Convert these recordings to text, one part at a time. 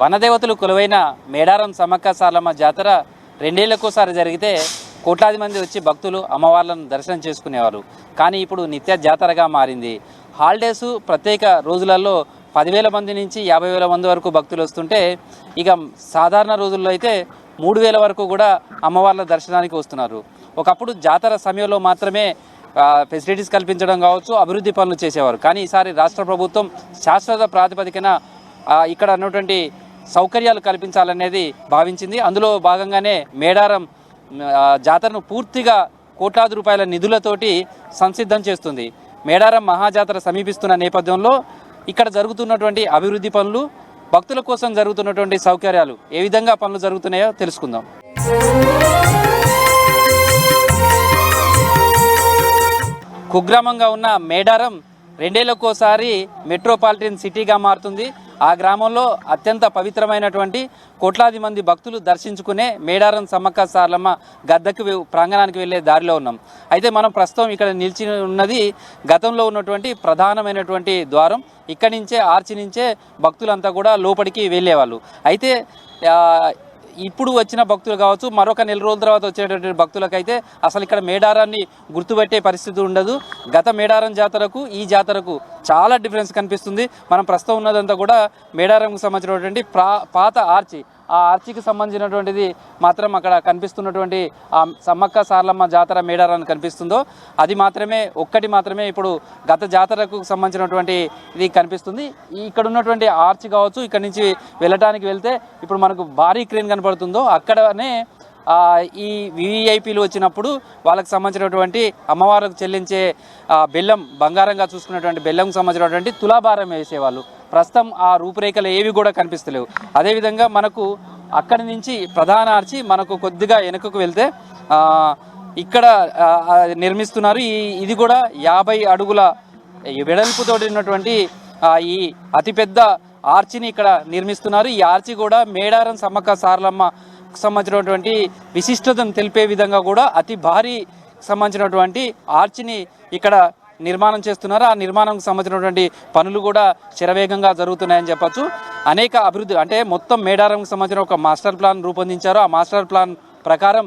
వనదేవతలు కొలువైన మేడారం సమ్మక్క సారలమ్మ జాతర 2 ఏళ్లకోసారి జరిగితే కోట్లాది మంది వచ్చి భక్తులు అమ్మవార్లను దర్శనం చేసుకునేవారు. కానీ ఇప్పుడు నిత్య జాతరగా మారింది. హాలిడేస్ ప్రత్యేక రోజులలో 10,000 మంది నుంచి 50,000 మంది వరకు భక్తులు వస్తుంటే, ఇక సాధారణ రోజుల్లో అయితే 3,000 వరకు కూడా అమ్మవార్ల దర్శనానికి వస్తున్నారు. ఒకప్పుడు జాతర సమయంలో మాత్రమే ఫెసిలిటీస్ కల్పించడం కావచ్చు, అభివృద్ధి పనులు చేసేవారు. కానీ ఈసారి రాష్ట్ర ప్రభుత్వం శాశ్వత ప్రాతిపదికన ఇక్కడ ఉన్నటువంటి సౌకర్యాలు కల్పించాలనేది భావించింది. అందులో భాగంగానే మేడారం జాతరను పూర్తిగా కోట్లాది రూపాయల నిధులతోటి సంసిద్ధం చేస్తుంది. మేడారం మహాజాతర సమీపిస్తున్న నేపథ్యంలో ఇక్కడ జరుగుతున్నటువంటి అభివృద్ధి పనులు, భక్తుల కోసం జరుగుతున్నటువంటి సౌకర్యాలు ఏ విధంగా పనులు జరుగుతున్నాయో తెలుసుకుందాం. కుగ్రామంగా ఉన్న మేడారం 2 ఏళ్లకోసారి మెట్రోపాలిటన్ సిటీగా మారుతుంది. ఆ గ్రామంలో అత్యంత పవిత్రమైనటువంటి కోట్లాది మంది భక్తులు దర్శించుకునే మేడారం సమ్మక్క సారలమ్మ గద్దకు ప్రాంగణానికి వెళ్ళే దారిలో ఉన్నాం. అయితే మనం ప్రస్తుతం ఇక్కడ నిలిచి ఉన్నది గతంలో ఉన్నటువంటి ప్రధానమైనటువంటి ద్వారం. ఇక్కడి నుంచే ఆర్చి నుంచే భక్తులంతా కూడా లోపలికి వెళ్ళేవాళ్ళు. అయితే ఇప్పుడు వచ్చిన భక్తులు కావచ్చు, మరొక 4 రోజుల తర్వాత వచ్చేటటువంటి భక్తులకైతే అసలు ఇక్కడ మేడారాన్ని గుర్తుపెట్టే పరిస్థితి ఉండదు. గత మేడారం జాతరకు ఈ జాతరకు చాలా డిఫరెన్స్ కనిపిస్తుంది. మనం ప్రస్తుతం ఉన్నదంతా కూడా మేడారంకు సంబంధించినటువంటి పాత ఆర్చి. ఆ ఆర్చికి సంబంధించినటువంటిది మాత్రం అక్కడ కనిపిస్తున్నటువంటి ఆ సమ్మక్క సారలమ్మ జాతర మేడారాన్ని కనిపిస్తుందో అది మాత్రమే, ఒక్కటి మాత్రమే ఇప్పుడు గత జాతరకు సంబంధించినటువంటి ఇది కనిపిస్తుంది. ఇక్కడ ఉన్నటువంటి ఆర్చి కావచ్చు, ఇక్కడ నుంచి వెళ్ళటానికి వెళ్తే ఇప్పుడు మనకు భారీ క్రేన్ కనపడుతుందో అక్కడనే ఈ వివిఐపీలు వచ్చినప్పుడు వాళ్ళకి సంబంధించినటువంటి అమ్మవారికి చెల్లించే బెల్లం, బంగారంగా చూసుకున్నటువంటి బెల్లంకు సంబంధించినటువంటి తులాభారం వేసేవాళ్ళు. ప్రస్తుతం ఆ రూపురేఖలు ఏవి కూడా కనిపిస్తలేవు. అదేవిధంగా మనకు అక్కడి నుంచి ప్రధాన ఆర్చి మనకు కొద్దిగా వెనుకకు వెళ్తే ఇక్కడ నిర్మిస్తున్నారు. ఇది కూడా 50 అడుగుల వెడల్పుతోటి ఉన్నటువంటి ఈ అతిపెద్ద ఆర్చిని ఇక్కడ నిర్మిస్తున్నారు. ఈ ఆర్చి కూడా మేడారం సమ్మక్క సారలమ్మ సంబంధించినటువంటి విశిష్టతను తెలిపే విధంగా కూడా అతి భారీ సంబంధించినటువంటి ఆర్చిని ఇక్కడ నిర్మాణం చేస్తున్నారు. ఆ నిర్మాణంకు సంబంధించినటువంటి పనులు కూడా శరవేగంగా జరుగుతున్నాయని చెప్పచ్చు. అనేక అభివృద్ధి అంటే మొత్తం మేడారంకు సంబంధించిన ఒక మాస్టర్ ప్లాన్ రూపొందించారు. ఆ మాస్టర్ ప్లాన్ ప్రకారం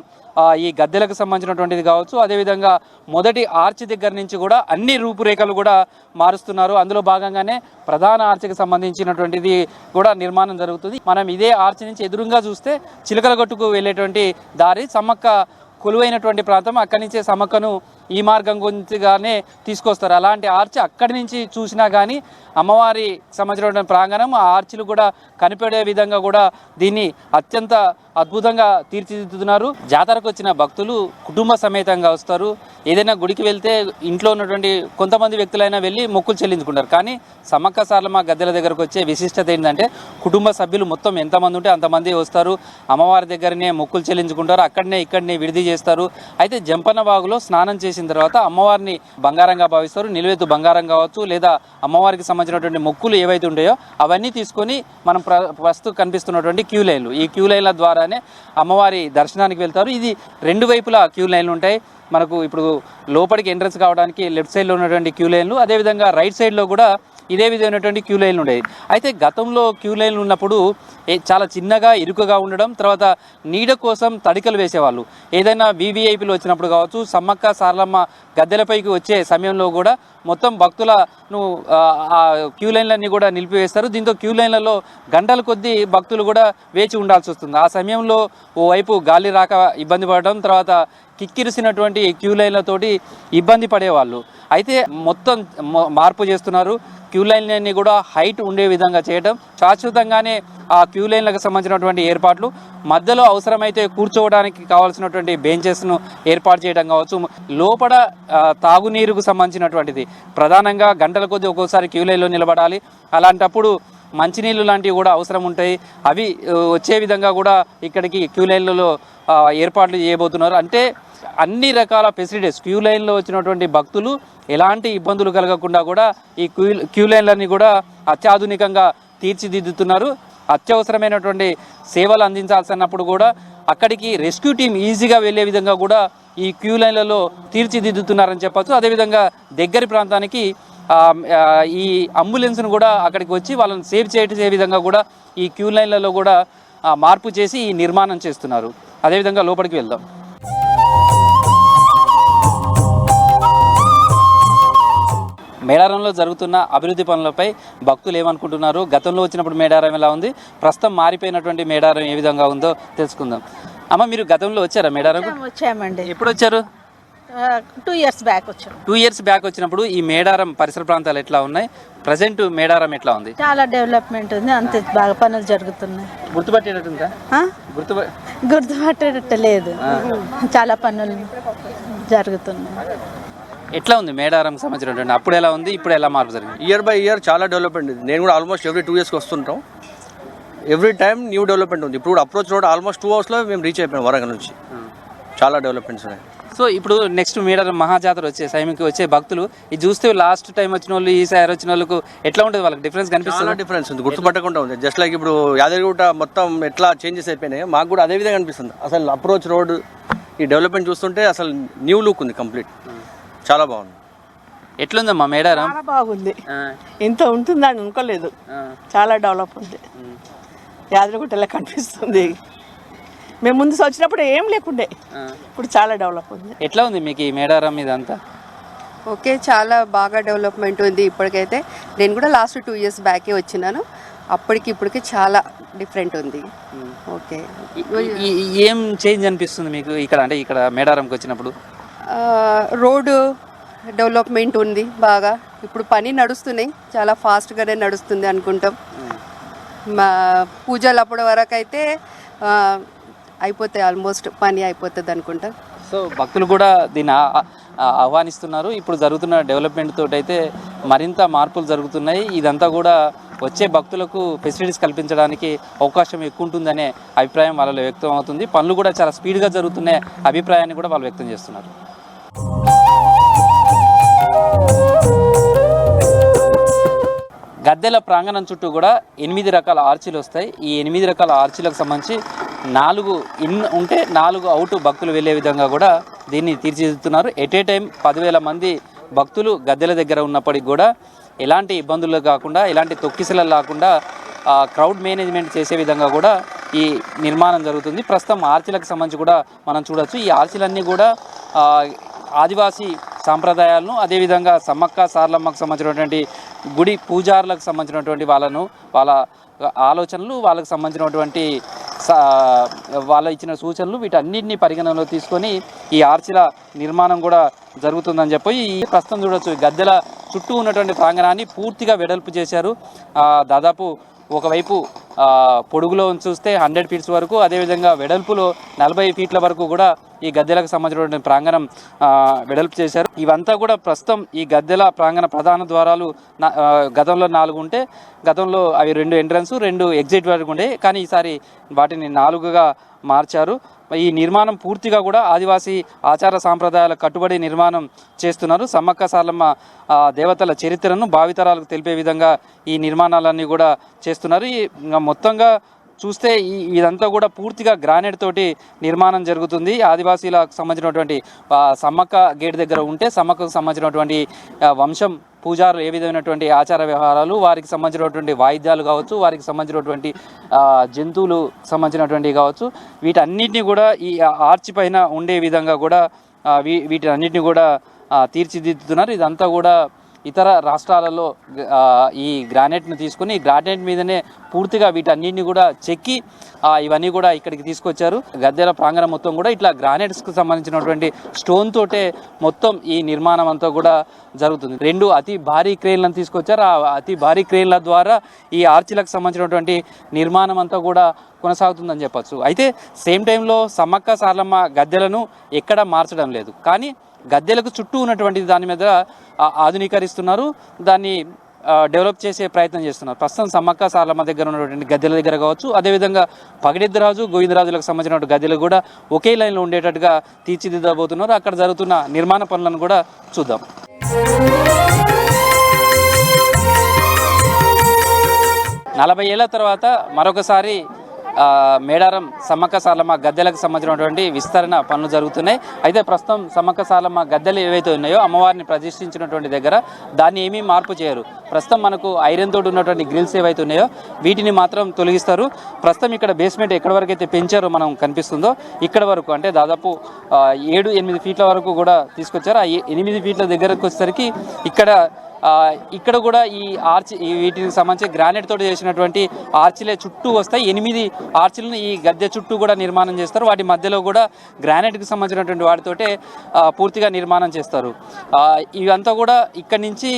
ఈ గద్దెలకు సంబంధించినటువంటిది కావచ్చు, అదేవిధంగా మొదటి ఆర్చి దగ్గర నుంచి కూడా అన్ని రూపురేఖలు కూడా మారుస్తున్నారు. అందులో భాగంగానే ప్రధాన ఆర్చికి సంబంధించినటువంటిది కూడా నిర్మాణం జరుగుతుంది. మనం ఇదే ఆర్చి నుంచి ఎదురుగా చూస్తే చిలకలగట్టుకు వెళ్ళేటువంటి దారి సమ్మక్క కొలువైనటువంటి ప్రాంతం. అక్కడి నుంచే సమ్మక్కను ఈ మార్గం గురించిగానే తీసుకొస్తారు. అలాంటి ఆర్చి అక్కడి నుంచి చూసినా కానీ అమ్మవారి సంబంధించినటువంటి ప్రాంగణం, ఆ ఆర్చిలు కూడా కనిపడే విధంగా కూడా దీన్ని అత్యంత అద్భుతంగా తీర్చిదిద్దుతున్నారు. జాతరకు వచ్చిన భక్తులు కుటుంబ సమేతంగా వస్తారు. ఏదైనా గుడికి వెళ్తే ఇంట్లో ఉన్నటువంటి కొంతమంది వ్యక్తులైనా వెళ్ళి మొక్కులు చెల్లించుకుంటారు. కానీ సమ్మక్క సారలమ్మ గద్దెల దగ్గరకు వచ్చే విశిష్టత ఏంటంటే కుటుంబ సభ్యులు మొత్తం ఎంతమంది ఉంటే అంతమంది వస్తారు. అమ్మవారి దగ్గరనే మొక్కులు చెల్లించుకుంటారు. ఇక్కడనే విడిది చేస్తారు. అయితే జంపన్న వాగులో స్నానం చేసిన తర్వాత అమ్మవారిని బంగారంగా భావిస్తారు. నిలువెత్తు బంగారం కావచ్చు, లేదా అమ్మవారికి సంబంధించినటువంటి మొక్కులు ఏవైతే ఉంటాయో అవన్నీ తీసుకొని మనం ప్రస్తుతం కనిపిస్తున్నటువంటి క్యూ లైన్లు, ఈ క్యూ లైన్ల ద్వారానే అమ్మవారి దర్శనానికి వెళ్తారు. ఇది 2 వైపులా క్యూ లైన్లు ఉంటాయి. మనకు ఇప్పుడు లోపలికి ఎంట్రన్స్ కావడానికి లెఫ్ట్ సైడ్లో ఉన్నటువంటి క్యూ లైన్లు, అదేవిధంగా రైట్ సైడ్లో కూడా ఇదే విధమైనటువంటి క్యూ లైన్లు ఉండేవి. అయితే గతంలో క్యూ లైన్లు ఉన్నప్పుడు చాలా చిన్నగా ఇరుకుగా ఉండడం, తర్వాత నీడ కోసం తడికలు వేసేవాళ్ళు. ఏదైనా వీవీఐపీలు వచ్చినప్పుడు కావచ్చు, సమ్మక్క సారలమ్మ గద్దెలపైకి వచ్చే సమయంలో కూడా మొత్తం భక్తులను ఆ క్యూ లైన్లన్నీ కూడా నిలిపివేస్తారు. దీంతో క్యూ లైన్లలో గంటల కొద్దీ భక్తులు కూడా వేచి ఉండాల్సి వస్తుంది. ఆ సమయంలో ఓవైపు గాలి రాక ఇబ్బంది పడడం, తర్వాత కిక్కిరిసినటువంటి క్యూ లైన్లతోటి ఇబ్బంది పడేవాళ్ళు. అయితే మొత్తం మార్పు చేస్తున్నారు. క్యూ లైన్లన్నీ కూడా హైట్ ఉండే విధంగా చేయడం, శాశ్వతంగానే ఆ క్యూ లైన్లకు సంబంధించినటువంటి ఏర్పాట్లు, మధ్యలో అవసరమైతే కూర్చోవడానికి కావాల్సినటువంటి బెంచెస్ను ఏర్పాటు చేయడం కావచ్చు, లోపల తాగునీరుకు సంబంధించినటువంటిది ప్రధానంగా గంటల కొద్దీ ఒక్కోసారి క్యూ లైన్లో నిలబడాలి. అలాంటప్పుడు మంచినీళ్ళు లాంటివి కూడా అవసరం ఉంటాయి. అవి వచ్చే విధంగా కూడా ఇక్కడికి క్యూ లైన్లలో ఏర్పాట్లు చేయబోతున్నారు. అంటే అన్ని రకాల ఫెసిలిటీస్ క్యూ లైన్లో వచ్చినటువంటి భక్తులు ఎలాంటి ఇబ్బందులు కలగకుండా కూడా ఈ క్యూ లైన్లన్నీ కూడా అత్యాధునికంగా తీర్చిదిద్దుతున్నారు. అత్యవసరమైనటువంటి సేవలు అందించాల్సినప్పుడు కూడా అక్కడికి రెస్క్యూ టీం ఈజీగా వెళ్ళే విధంగా కూడా ఈ క్యూ లైన్లలో తీర్చిదిద్దుతున్నారని చెప్పచ్చు. అదేవిధంగా దగ్గరి ప్రాంతానికి ఈ అంబులెన్స్ను కూడా అక్కడికి వచ్చి వాళ్ళని సేవ్ చేసే విధంగా కూడా ఈ క్యూ లైన్లలో కూడా మార్పు చేసి ఈ నిర్మాణం చేస్తున్నారు. అదేవిధంగా లోపలికి వెళ్దాం. మేడారంలో జరుగుతున్న అభివృద్ధి పనులపై భక్తులు ఏమనుకుంటున్నారు, గతంలో వచ్చినప్పుడు మేడారం ఎలా ఉంది, ప్రస్తుతం మారిపోయినటువంటి మేడారం ఏ విధంగా ఉందో తెలుసుకుందాం. అమ్మ, మీరు గతంలో వచ్చారా మేడారం? వచ్చామండి. ఎప్పుడు వచ్చారు? 2 years బ్యాక్ వచ్చాము. 2 years బ్యాక్ వచ్చినప్పుడు ఈ మేడారం పరిసర ప్రాంతాలు ఎట్లా ఉన్నాయి, ప్రజెంట్ మేడారం ఎట్లా ఉంది? చాలా డెవలప్మెంట్ ఉంది, అంతే బాగా పనులు జరుగుతున్నాయి. గుర్తుపట్టేటట్టుందా? గుర్తుపట్టేటట్టు లేదు, చాలా పనులు జరుగుతున్నాయి. ఎట్లా ఉంది మేడారం సంబంధించినటువంటి అప్పుడు ఎలా ఉంది, ఇప్పుడు ఎలా మార్పు జరిగింది? ఇయర్ బై ఇయర్ చాలా డెవలప్మెంట్ ఉంది. నేను కూడా ఆల్మోస్ట్ ఎవ్రీ 2 yearsకి వస్తుంటాం. ఎవ్రీ టైం న్యూ డెవలప్మెంట్ ఉంది. ఇప్పుడు అప్రోచ్ రోడ్ ఆల్మోస్ట్ 2 hoursలో మేము రీచ్ అయిపోయాం వరంగల్ నుంచి. చాలా డెవలప్మెంట్స్ ఉన్నాయి. సో ఇప్పుడు నెక్స్ట్ మేడారం మహాజాతర వచ్చే సమయంకి వచ్చే భక్తులు ఇది చూస్తే లాస్ట్ టైం వచ్చిన వాళ్ళు ఈసారి వచ్చిన వాళ్ళకు ఎట్లా ఉంటుంది, వాళ్ళకి డిఫరెన్స్ కనిపిస్తుంది? చాలా డిఫరెన్స్ ఉంది, గుర్తుపట్టకుండా ఉంది. జస్ట్ లైక్ ఇప్పుడు యాదగిరిగుట్ట మొత్తం ఎట్లా చేంజెస్ అయిపోయినాయి, మాకు కూడా అదే విధంగా అనిపిస్తుంది. అసలు అప్రోచ్ రోడ్ ఈ డెవలప్మెంట్ చూస్తుంటే అసలు న్యూ లుక్ ఉంది కంప్లీట్. చాలా బాగుంది. ఎట్లుందమ్మా మేడారం? చాలా బాగుంది. ఇంత ఉంటుందని అనుకోలేదు. చాలా డెవలప్ ఉంది. యాదగిరిగుట్టలా కనిపిస్తుంది. మేము ముందు వచ్చినప్పుడు ఏం లేకుండే, ఇప్పుడు చాలా డెవలప్ ఉంది. ఎట్లా ఉంది మీకు ఈ మేడారం మీద అంతా? ఓకే, చాలా బాగా డెవలప్మెంట్ ఉంది ఇప్పటికైతే. నేను కూడా లాస్ట్ 2 years బ్యాకే వచ్చినాను. అప్పటికి ఇప్పటికి చాలా డిఫరెంట్ ఉంది. ఓకే, ఏం చేంజ్ అనిపిస్తుంది మీకు ఇక్కడ, అంటే ఇక్కడ మేడారంకి వచ్చినప్పుడు? రోడ్డు డెవలప్మెంట్ ఉంది బాగా. ఇప్పుడు పని నడుస్తున్నాయి, చాలా ఫాస్ట్గానే నడుస్తుంది అనుకుంటాం. మా పూజలు అప్పటి వరకు అయితే అయిపోతాయి, ఆల్మోస్ట్ పని అయిపోతుంది అనుకుంటా. సో భక్తులు కూడా దీన్ని ఆహ్వానిస్తున్నారు. ఇప్పుడు జరుగుతున్న డెవలప్మెంట్ తోటి అయితే మరింత మార్పులు జరుగుతున్నాయి. ఇదంతా కూడా వచ్చే భక్తులకు ఫెసిలిటీస్ కల్పించడానికి అవకాశం ఎక్కువ ఉంటుందనే అభిప్రాయం వాళ్ళలో వ్యక్తం అవుతుంది. పనులు కూడా చాలా స్పీడ్గా జరుగుతున్న అభిప్రాయాన్ని కూడా వాళ్ళు వ్యక్తం చేస్తున్నారు. గద్దెల ప్రాంగణం చుట్టూ కూడా 8 రకాల ఆర్చీలు వస్తాయి. ఈ 8 రకాల ఆర్చీలకు సంబంధించి 4 ఇన్ ఉంటే 4 అవుట్ భక్తులు వెళ్ళే విధంగా కూడా దీన్ని తీర్చిదిద్దుతున్నారు. ఎట్ ఏ టైం 10,000 మంది భక్తులు గద్దెల దగ్గర ఉన్నప్పటికీ కూడా ఎలాంటి ఇబ్బందులు కాకుండా, ఎలాంటి తొక్కిసలు లేకుండా క్రౌడ్ మేనేజ్మెంట్ చేసే విధంగా కూడా ఈ నిర్మాణం జరుగుతుంది. ప్రస్తుతం ఆర్చీలకు సంబంధించి కూడా మనం చూడవచ్చు. ఈ ఆర్చీలన్నీ కూడా ఆదివాసీ సాంప్రదాయాలను, అదేవిధంగా సమ్మక్క సారలమ్మకు సంబంధించినటువంటి గుడి పూజారులకు సంబంధించినటువంటి వాళ్ళ ఆలోచనలు, వాళ్ళకు సంబంధించినటువంటి వాళ్ళ ఇచ్చిన సూచనలు, వీటన్నిటిని పరిగణనలో తీసుకొని ఈ ఆర్చీల నిర్మాణం కూడా జరుగుతుందని చెప్పి ప్రస్తుతం చూడవచ్చు. గద్దెల చుట్టూ ఉన్నటువంటి ప్రాంగణాన్ని పూర్తిగా వెడల్పు చేశారు. దాదాపు ఒకవైపు పొడుగులో చూస్తే 100 feet వరకు, అదేవిధంగా వెడల్పులో 40 feet వరకు కూడా ఈ గద్దెలకు సంబంధించినటువంటి ప్రాంగణం వెడల్పు చేశారు. ఇవంతా కూడా ప్రస్తుతం ఈ గద్దెల ప్రాంగణ ప్రధాన ద్వారాలు గతంలో 4 ఉంటే, గతంలో అవి 2 ఎంట్రన్స్ 2 ఎగ్జిట్ వరకు ఉండే, కానీ ఈసారి వాటిని 4గా మార్చారు. ఈ నిర్మాణం పూర్తిగా కూడా ఆదివాసీ ఆచార సాంప్రదాయాల కట్టుబడి నిర్మాణం చేస్తున్నారు. సమ్మక్క సారలమ్మ దేవతల చరిత్రను భావితరాలకు తెలిపే విధంగా ఈ నిర్మాణాలన్నీ కూడా చేస్తున్నారు. మొత్తంగా చూస్తే ఇదంతా కూడా పూర్తిగా గ్రానైట్ తోటి నిర్మాణం జరుగుతుంది. ఆదివాసీలకు సంబంధించినటువంటి సమ్మక్క గేట్ దగ్గర ఉంటే సమ్మక్కకు సంబంధించినటువంటి వంశం పూజారులు ఏ విధమైనటువంటి ఆచార వ్యవహారాలు, వారికి సంబంధించినటువంటి వాయిద్యాలు కావచ్చు, వారికి సంబంధించినటువంటి జంతువులు సంబంధించినటువంటివి కావచ్చు, వీటన్నిటిని కూడా ఈ ఆర్చి పైన ఉండే విధంగా కూడా వీటన్నిటిని కూడా తీర్చిదిద్దుతున్నారు. ఇదంతా కూడా ఇతర రాష్ట్రాలలో ఈ గ్రానైట్ను తీసుకుని గ్రానైట్ మీదనే పూర్తిగా వీటన్నిటిని కూడా చెక్కి ఇవన్నీ కూడా ఇక్కడికి తీసుకొచ్చారు. గద్దెల ప్రాంగణం మొత్తం కూడా ఇట్లా గ్రానైట్స్కి సంబంధించినటువంటి స్టోన్ తోటే మొత్తం ఈ నిర్మాణం అంతా కూడా జరుగుతుంది. 2 అతి భారీ క్రేన్లను తీసుకొచ్చారు. ఆ అతి భారీ క్రేన్ల ద్వారా ఈ ఆర్చీలకు సంబంధించినటువంటి నిర్మాణం అంతా కూడా కొనసాగుతుందని చెప్పచ్చు. అయితే సేమ్ టైంలో సమ్మక్క సారలమ్మ గద్దెలను ఎక్కడ మార్చడం లేదు, కానీ గద్దెలకు చుట్టూ ఉన్నటువంటి దాని మీద ఆధునీకరిస్తున్నారు, దాన్ని డెవలప్ చేసే ప్రయత్నం చేస్తున్నారు. ప్రస్తుతం సమ్మక్క సారలమ్మ దగ్గర ఉన్నటువంటి గద్దెల దగ్గర కావచ్చు, అదేవిధంగా పగిడిద్దరాజు గోవిందరాజులకు సంబంధించిన గద్దెలు కూడా ఒకే లైన్లో ఉండేటట్టుగా తీర్చిదిద్దబోతున్నారు. అక్కడ జరుగుతున్న నిర్మాణ పనులను కూడా చూద్దాం. 40 ఏళ్ల తర్వాత మరొకసారి మేడారం సమ్మక్క సారలమ్మ గద్దెలకు సంబంధించినటువంటి విస్తరణ పనులు జరుగుతున్నాయి. అయితే ప్రస్తుతం సమ్మక్క సారలమ్మ గద్దెలు ఏవైతే ఉన్నాయో అమ్మవారిని ప్రతిష్ఠించినటువంటి దగ్గర దాన్ని ఏమీ మార్పు చేయరు. ప్రస్తుతం మనకు ఐరన్ తోటి ఉన్నటువంటి గ్రిల్స్ ఏవైతే ఉన్నాయో వీటిని మాత్రం తొలగిస్తారు. ప్రస్తుతం ఇక్కడ బేస్మెంట్ ఎక్కడి వరకు అయితే పెంచారో మనం కనిపిస్తుందో ఇక్కడ వరకు అంటే దాదాపు 7-8 ఫీట్ల వరకు కూడా తీసుకొచ్చారు. ఆ 8 ఫీట్ల దగ్గరకు వచ్చేసరికి ఇక్కడ కూడా ఈ వీటికి సంబంధించి గ్రానైట్ తోటి చేసినటువంటి ఆర్చిలే చుట్టూ వస్తాయి. 8 ఆర్చిలను ఈ గద్దె చుట్టూ కూడా నిర్మాణం చేస్తారు. వాటి మధ్యలో కూడా గ్రానైట్కి సంబంధించినటువంటి వాటితోటే పూర్తిగా నిర్మాణం చేస్తారు. ఇవంతా కూడా ఇక్కడి నుంచి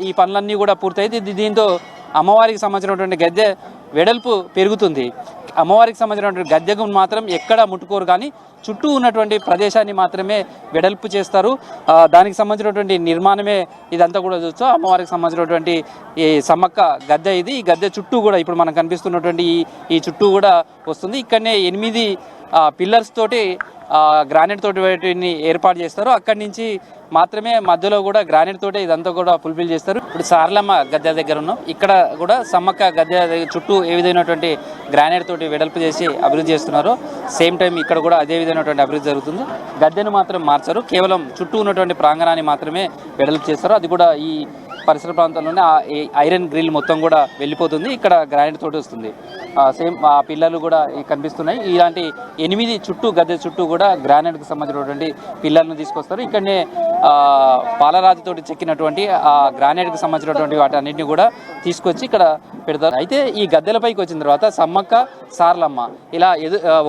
ఈ పనులన్నీ కూడా పూర్తయితే దీంతో అమ్మవారికి సంబంధించినటువంటి గద్దె వెడల్పు పెరుగుతుంది. అమ్మవారికి సంబంధించినటువంటి గద్దెకు మాత్రం ఎక్కడ ముట్టుకోరు, కానీ చుట్టూ ఉన్నటువంటి ప్రదేశాన్ని మాత్రమే వెడల్పు చేస్తారు. దానికి సంబంధించినటువంటి నిర్మాణమే ఇదంతా కూడా చూస్తూ అమ్మవారికి సంబంధించినటువంటి ఈ సమ్మక్క గద్దె ఇది. ఈ గద్దె చుట్టూ కూడా ఇప్పుడు మనకు కనిపిస్తున్నటువంటి ఈ చుట్టూ కూడా వస్తుంది. ఇక్కడనే 8 పిల్లర్స్ తోటి గ్రానైట్ తోటి వాటిని ఏర్పాటు చేస్తారు. అక్కడి నుంచి మాత్రమే మధ్యలో కూడా గ్రానైట్ తోటి ఇదంతా కూడా ఫుల్ఫిల్ చేస్తారు. ఇప్పుడు సారలమ్మ గద్దె దగ్గర ఉన్నాం. ఇక్కడ కూడా సమ్మక్క గద్దె చుట్టూ ఏ విధమైనటువంటి గ్రానైట్ తోటి వెడల్పు చేసి అభివృద్ధి చేస్తున్నారు. సేమ్ టైం ఇక్కడ కూడా అదే విధమైనటువంటి అభివృద్ధి జరుగుతుంది. గద్దెను మాత్రం మార్చారు, కేవలం చుట్టూ ఉన్నటువంటి ప్రాంగణాన్ని మాత్రమే వెడల్పు చేస్తారు. అది కూడా ఈ పరిసర ప్రాంతంలోనే ఐరన్ గ్రిల్ మొత్తం కూడా వెళ్ళిపోతుంది. ఇక్కడ గ్రానైట్ తోటి వస్తుంది. సేమ్ ఆ పిల్లర్లు కూడా కనిపిస్తున్నాయి. ఇలాంటి 8 చుట్టూ గద్దె చుట్టూ కూడా గ్రానైట్కి సంబంధించినటువంటి పిల్లర్లను తీసుకొస్తారు. ఇక్కడనే పాలరాతితోటి చెక్కినటువంటి ఆ గ్రానైట్కి సంబంధించినటువంటి వాటి అన్నింటినీ కూడా తీసుకొచ్చి ఇక్కడ పెడతారు. అయితే ఈ గద్దెలపైకి వచ్చిన తర్వాత సమ్మక్క సారలమ్మ ఇలా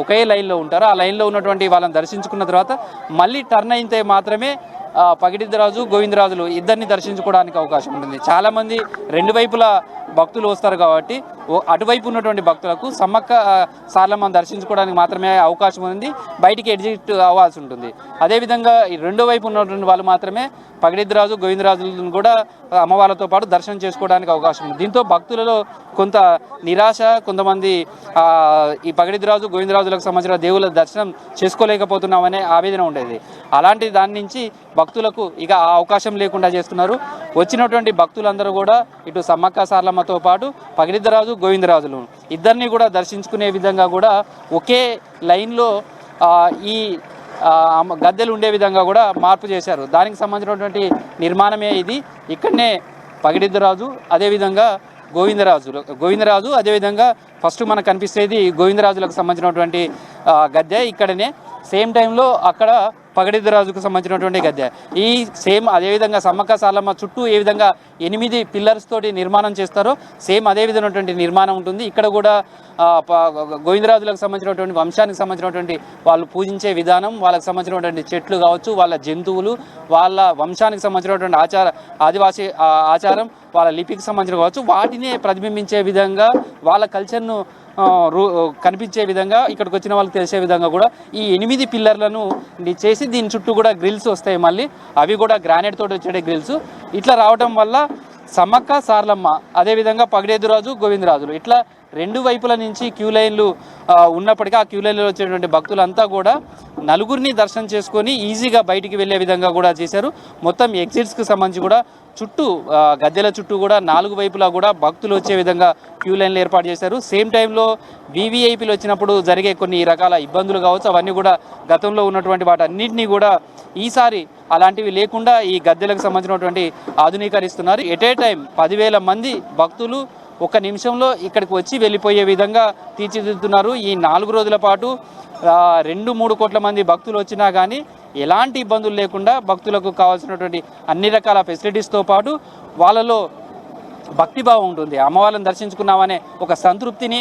ఒకే లైన్లో ఉంటారు. ఆ లైన్లో ఉన్నటువంటి వాళ్ళని దర్శించుకున్న తర్వాత మళ్ళీ టర్న్ అయితే మాత్రమే పగిడిద్దరాజు గోవిందరాజులు ఇద్దరిని దర్శించుకోవడానికి అవకాశం ఉంటుంది. చాలామంది 2 వైపుల భక్తులు వస్తారు కాబట్టి అటువైపు ఉన్నటువంటి భక్తులకు సమ్మక్క సారలమ్మను దర్శించుకోవడానికి మాత్రమే అవకాశం ఉంది, బయటికి ఎగ్జిట్ అవ్వాల్సి ఉంటుంది. అదేవిధంగా ఈ 2 వైపు ఉన్నటువంటి వాళ్ళు మాత్రమే పగిడిద్దరాజు గోవిందరాజులను కూడా అమ్మవారితో పాటు దర్శనం చేసుకోవడానికి అవకాశం ఉంది. దీంతో భక్తులలో కొంత నిరాశ, కొంతమంది ఈ పగిడిద్దరాజు గోవిందరాజులకు సంబంధించిన దేవుళ్ళ దర్శనం చేసుకోలేకపోతున్నామనే ఆవేదన ఉండేది. అలాంటి దాని నుంచి భక్తులకు ఇక ఆ అవకాశం లేకుండా చేస్తున్నారు. వచ్చినటువంటి భక్తులందరూ కూడా ఇటు సమ్మక్క సారలమ్మతో పాటు పగిడిద్దరాజు గోవిందరాజులు ఇద్దరిని కూడా దర్శించుకునే విధంగా కూడా ఒకే లైన్లో ఈ గద్దెలు ఉండే విధంగా కూడా మార్పు చేశారు. దానికి సంబంధించినటువంటి నిర్మాణమే ఇది. ఇక్కడనే పగిడిద్దరాజు అదేవిధంగా గోవిందరాజు అదేవిధంగా ఫస్ట్ మనకు కనిపిస్తేది గోవిందరాజులకు సంబంధించినటువంటి గద్దె ఇక్కడనే. సేమ్ టైంలో అక్కడ పగిడిద్దరాజుకు సంబంధించినటువంటి గద్దె. ఈ సేమ్ అదేవిధంగా సమ్మక్క సారలమ్మ చుట్టూ ఏ విధంగా 8 పిల్లర్స్ తోటి నిర్మాణం చేస్తారో సేమ్ అదే విధమైనటువంటి నిర్మాణం ఉంటుంది. ఇక్కడ కూడా గోవిందరాజులకు సంబంధించినటువంటి వంశానికి సంబంధించినటువంటి వాళ్ళు పూజించే విధానం, వాళ్ళకి సంబంధించినటువంటి చెట్లు కావచ్చు, వాళ్ళ జంతువులు, వాళ్ళ వంశానికి సంబంధించినటువంటి ఆదివాసీ ఆచారం, వాళ్ళ లిపికి సంబంధించిన కావచ్చు, వాటినే ప్రతిబింబించే విధంగా వాళ్ళ కల్చర్ను కనిపించే విధంగా ఇక్కడికి వచ్చిన వాళ్ళకి తెలిసే విధంగా కూడా ఈ 8 పిల్లర్లను చేసి దీని చుట్టూ కూడా గ్రిల్స్ వస్తాయి. మళ్ళీ అవి కూడా గ్రానైట్ తోటి వచ్చే గ్రిల్స్. ఇట్లా రావడం వల్ల సమ్మక్క సారలమ్మ అదేవిధంగా పగిడిద్దరాజు గోవిందరాజులు ఇట్లా 2 వైపుల నుంచి క్యూ లైన్లు ఉన్నప్పటికీ ఆ క్యూ లైన్లో వచ్చేటువంటి భక్తులంతా కూడా నలుగురిని దర్శనం చేసుకొని ఈజీగా బయటికి వెళ్ళే విధంగా కూడా చేశారు. మొత్తం ఎగ్జిట్స్కి సంబంధించి కూడా చుట్టూ గద్దెల చుట్టూ కూడా 4 వైపులా కూడా భక్తులు వచ్చే విధంగా క్యూ లైన్లు ఏర్పాటు చేశారు. సేమ్ టైంలో వీవీఐపీలు వచ్చినప్పుడు జరిగే కొన్ని రకాల ఇబ్బందులు కావచ్చు, అవన్నీ కూడా గతంలో ఉన్నటువంటి వాటన్నింటినీ కూడా ఈసారి అలాంటివి లేకుండా ఈ గద్దెలకు సంబంధించినటువంటి ఆధునీకరిస్తున్నారు. ఎట్ ఏ టైం 10,000 మంది భక్తులు 1 నిమిషంలో ఇక్కడికి వచ్చి వెళ్ళిపోయే విధంగా తీర్చిదిద్దుతున్నారు. ఈ 4 రోజుల పాటు 2-3 కోట్ల మంది భక్తులు వచ్చినా కానీ ఎలాంటి ఇబ్బందులు లేకుండా భక్తులకు కావాల్సినటువంటి అన్ని రకాల ఫెసిలిటీస్తో పాటు వాళ్ళలో భక్తిభావం ఉంటుంది. అమ్మవారిని దర్శించుకున్నామనే ఒక సంతృప్తిని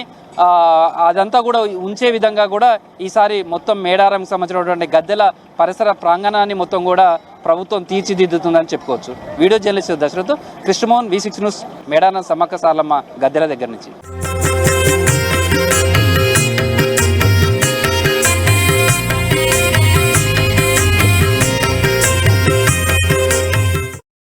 అదంతా కూడా ఉంచే విధంగా కూడా ఈసారి మొత్తం మేడారంకి సంబంధించినటువంటి గద్దెల పరిసర ప్రాంగణాన్ని మొత్తం కూడా ప్రభుత్వం తీర్చిదిద్దుతుందని చెప్పుకోవచ్చు. Video journalist Dashrath, Krishnamohan, V6 news, Medaram Sammakka Saralamma గద్దెల దగ్గర నుంచి.